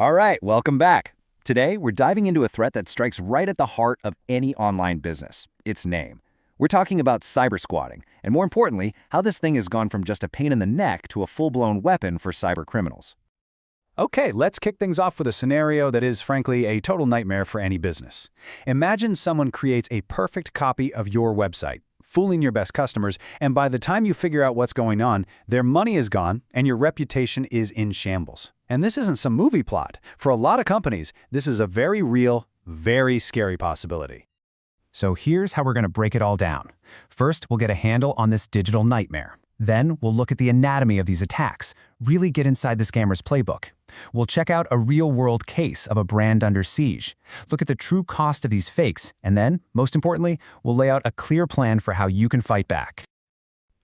All right, welcome back. Today, we're diving into a threat that strikes right at the heart of any online business, its name. We're talking about cybersquatting, and more importantly, how this thing has gone from just a pain in the neck to a full-blown weapon for cybercriminals. Okay, let's kick things off with a scenario that is, frankly, a total nightmare for any business. Imagine someone creates a perfect copy of your website, fooling your best customers, and by the time you figure out what's going on, their money is gone and your reputation is in shambles. And this isn't some movie plot. For a lot of companies, this is a very real, very scary possibility. So here's how we're going to break it all down. First, we'll get a handle on this digital nightmare. Then, we'll look at the anatomy of these attacks, really get inside the scammer's playbook. We'll check out a real-world case of a brand under siege, look at the true cost of these fakes, and then, most importantly, we'll lay out a clear plan for how you can fight back.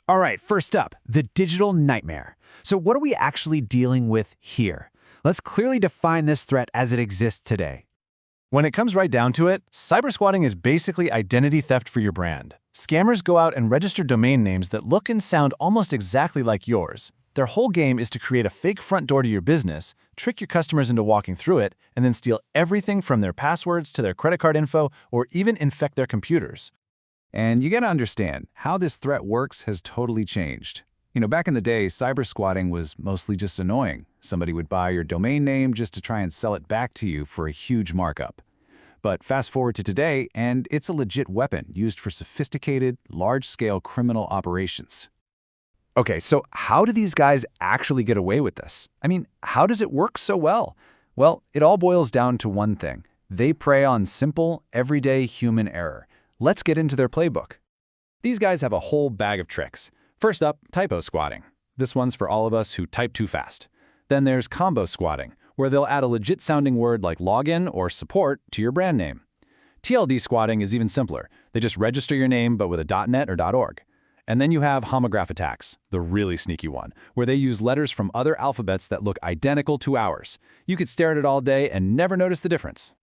All right, first up, the digital nightmare. So what are we actually dealing with here? Let's clearly define this threat as it exists today. When it comes right down to it, cybersquatting is basically identity theft for your brand. Scammers go out and register domain names that look and sound almost exactly like yours. Their whole game is to create a fake front door to your business, trick your customers into walking through it, and then steal everything from their passwords to their credit card info or even infect their computers. And you gotta understand, how this threat works has totally changed. Back in the day, cybersquatting was mostly just annoying. Somebody would buy your domain name just to try and sell it back to you for a huge markup. But fast forward to today, and it's a legit weapon used for sophisticated, large-scale criminal operations. Okay, so how do these guys actually get away with this? I mean, how does it work so well? Well, it all boils down to one thing. They prey on simple, everyday human error. Let's get into their playbook. These guys have a whole bag of tricks. First up, typosquatting. This one's for all of us who type too fast. Then there's combo squatting, where they'll add a legit-sounding word like login or support to your brand name. TLD squatting is even simpler. They just register your name but with a .net or .org. And then you have homograph attacks, the really sneaky one, where they use letters from other alphabets that look identical to ours. You could stare at it all day and never notice the difference.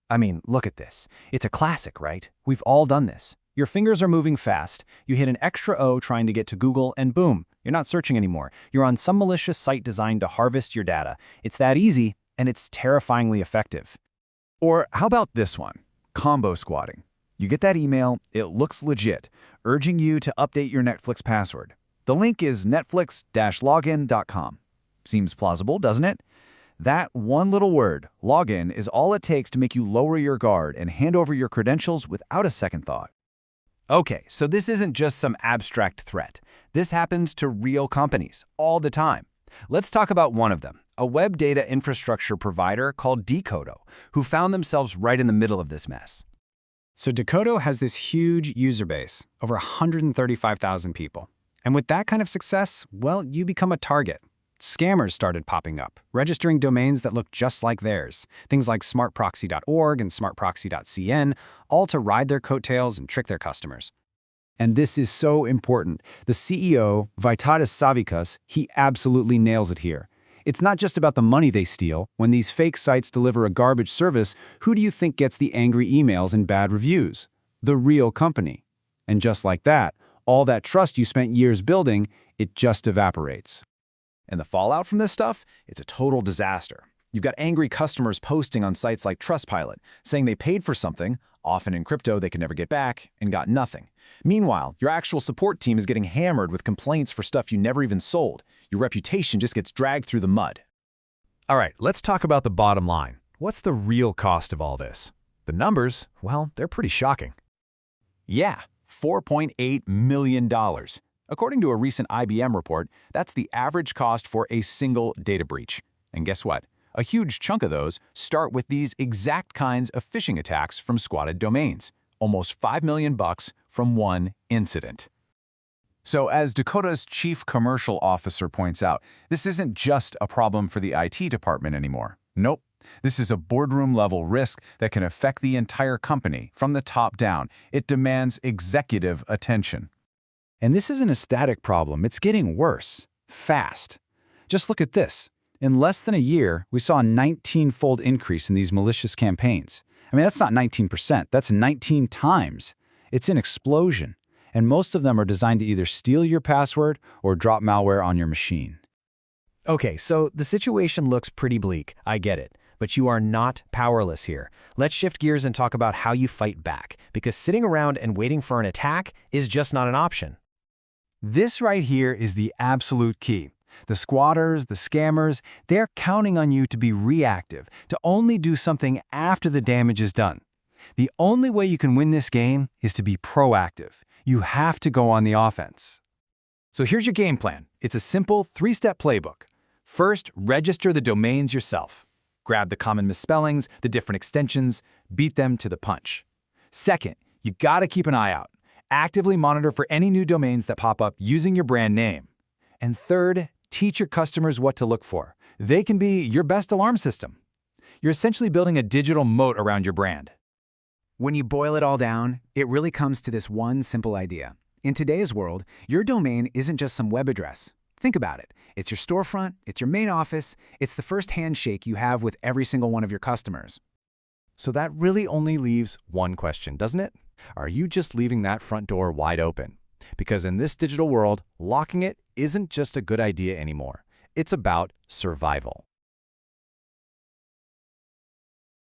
I mean, look at this. It's a classic, right? We've all done this. Your fingers are moving fast, you hit an extra O trying to get to Google, and boom, you're not searching anymore. You're on some malicious site designed to harvest your data. It's that easy, and it's terrifyingly effective. Or how about this one? Combo squatting. You get that email, it looks legit, urging you to update your Netflix password. The link is netflix-login.com. Seems plausible, doesn't it? That one little word, login, is all it takes to make you lower your guard and hand over your credentials without a second thought. Okay, so this isn't just some abstract threat. This happens to real companies all the time. Let's talk about one of them, a web data infrastructure provider called Decodo, who found themselves right in the middle of this mess. So Decodo has this huge user base, over 135,000 people. And with that kind of success, well, you become a target. Scammers started popping up, registering domains that look just like theirs, things like smartproxy.org and smartproxy.cn, all to ride their coattails and trick their customers. And this is so important. The CEO, Vytautas Savikas, he absolutely nails it here. It's not just about the money they steal. When these fake sites deliver a garbage service, who do you think gets the angry emails and bad reviews? The real company. And just like that, all that trust you spent years building, it just evaporates. And the fallout from this stuff? It's a total disaster. You've got angry customers posting on sites like Trustpilot, saying they paid for something, often in crypto they can never get back, and got nothing. Meanwhile, your actual support team is getting hammered with complaints for stuff you never even sold. Your reputation just gets dragged through the mud. All right, let's talk about the bottom line. What's the real cost of all this? The numbers, well, they're pretty shocking. Yeah, $4.8 million. According to a recent IBM report, that's the average cost for a single data breach. And guess what? A huge chunk of those start with these exact kinds of phishing attacks from squatted domains. Almost $5 million from one incident. So as Decodo's chief commercial officer points out, this isn't just a problem for the IT department anymore. Nope. This is a boardroom-level risk that can affect the entire company from the top down. It demands executive attention. And this isn't a static problem, it's getting worse, fast. Just look at this. In less than a year, we saw a 19-fold increase in these malicious campaigns. I mean, that's not 19%, that's 19 times. It's an explosion. And most of them are designed to either steal your password or drop malware on your machine. Okay, so the situation looks pretty bleak, I get it. But you are not powerless here. Let's shift gears and talk about how you fight back, because sitting around and waiting for an attack is just not an option. This right here is the absolute key. The squatters, the scammers, they're counting on you to be reactive, to only do something after the damage is done. The only way you can win this game is to be proactive. You have to go on the offense. So here's your game plan. It's a simple 3-step playbook. First, register the domains yourself. Grab the common misspellings, the different extensions, beat them to the punch. Second, you gotta keep an eye out. Actively monitor for any new domains that pop up using your brand name. And third, teach your customers what to look for. They can be your best alarm system. You're essentially building a digital moat around your brand. When you boil it all down, it really comes to this one simple idea. In today's world, your domain isn't just some web address. Think about it. It's your storefront, it's your main office, it's the first handshake you have with every single one of your customers. So that really only leaves one question, doesn't it? Are you just leaving that front door wide open? Because in this digital world, locking it isn't just a good idea anymore. It's about survival.